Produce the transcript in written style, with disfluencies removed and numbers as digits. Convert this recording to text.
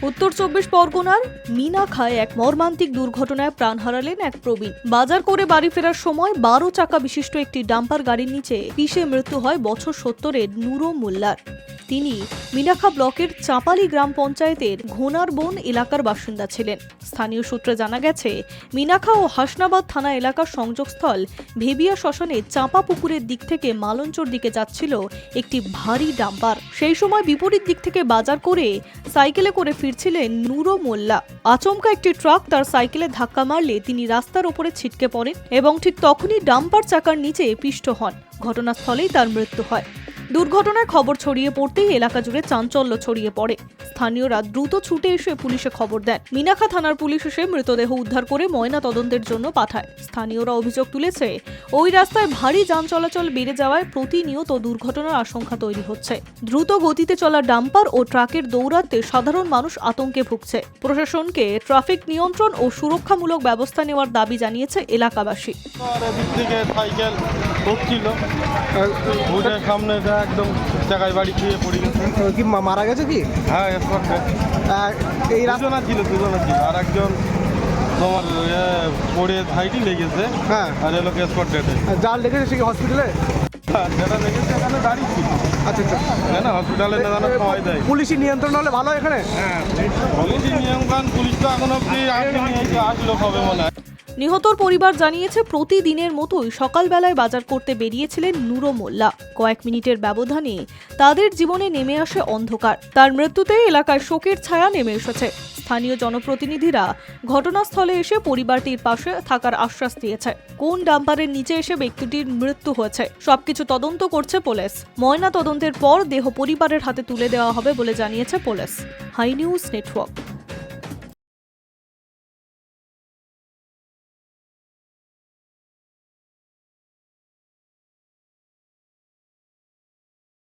উত্তর ২৪ পরগনার মিনাখায় এক মর্মান্তিক দুর্ঘটনায় প্রাণ হারালেন এক প্রবীণ। বাজার করে বাড়ি ফেরার সময় ১২ চাকা বিশিষ্ট একটি ডাম্পার গাড়ির নিচে পিষে মৃত্যু হয় বছর ৭০-এর নুরো মোল্লার। তিনি মিনাখা ব্লকের চাপালি গ্রাম পঞ্চায়েতের ঘোনারবন এলাকার বাসিন্দা ছিলেন। স্থানীয় সূত্রে জানা গেছে, মিনাখা ও হাসনাবাদ থানা এলাকার সংযোগস্থল ভেবিয়া শ্মশানে চাঁপা পুকুরের দিক থেকে মালঞ্চর দিকে যাচ্ছিল একটি ভারী ডাম্পার। সেই সময় বিপরীত দিক থেকে বাজার করে সাইকেলে করে ফিরছিলেন নুরো মোল্লা। আচমকা একটি ট্রাক তার সাইকেলে ধাক্কা মারলে তিনি রাস্তার ওপরে ছিটকে পড়েন এবং ঠিক তখনই ডাম্পার চাকার নিচে পিষ্ট হন। ঘটনাস্থলেই তার মৃত্যু হয়। দুর্ঘটনার খবর ছড়িয়ে পড়তেই এলাকা জুড়ে চাঞ্চল্য ছড়িয়ে পড়ে। স্থানীয়রা দ্রুত ছুটে এসে পুলিশে খবর দেন। মিনাখা থানার পুলিশ এসে মৃতদেহ উদ্ধার করে ময়না তদন্তের জন্য পাঠায়। স্থানীয়রা অভিযোগ তুলেছে, ওই রাস্তায় ভারী যান চলাচল বেড়ে যাওয়ায় প্রতিনিয়ত দুর্ঘটনার আশঙ্কা তৈরি হচ্ছে। দ্রুত গতিতে চলা ডাম্পার ও ট্রাকের দৌরাত্মে সাধারণ মানুষ আতঙ্কে ভুগছে। প্রশাসনকে ট্রাফিক নিয়ন্ত্রণ ও সুরক্ষামূলক ব্যবস্থা নেওয়ার দাবি জানিয়েছে এলাকাবাসী। একদম জায়গায় বাড়ি খেয়ে পড়ে গেছে। কি মারা গেছে কি? হ্যাঁ, এই দুজনা ছিল আর একজন তোমার পড়ে সাইডই লেগেছে। হ্যাঁ, আর এলো স্পট ডেটে। যার লেগেছে সে কি হসপিটালে? যেটা লেগেছে এখানে দাঁড়িয়ে ছিল। আচ্ছা আচ্ছা, না হসপিটালে নেওয়ানোর সময় দেয়। পুলিশি নিয়ন্ত্রণ হলে ভালো এখানে। হ্যাঁ, পুলিশি নিয়মকানুন পুলিশ তো এখন অব্দি আসলো হবে মনে হয়। নিহতর পরিবার জানিয়েছে, প্রতিদিনের মতোই সকালবেলায় বাজার করতে বেরিয়েছিলেন নুরো মোল্লা। কয়েক মিনিটের ব্যবধানে তাদের জীবনে নেমে আসে অন্ধকার। তার মৃত্যুতে এলাকায় শোকের ছায়া নেমে এসেছে। স্থানীয় জনপ্রতিনিধিরা ঘটনাস্থলে এসে পরিবারটির পাশে থাকার আশ্বাস দিয়েছে। কোন ডাম্পারের নিচে এসে ব্যক্তিটির মৃত্যু হয়েছে সবকিছু তদন্ত করছে পুলিশ। ময়না তদন্তের পর দেহ পরিবারের হাতে তুলে দেওয়া হবে বলে জানিয়েছে পুলিশ। High news network.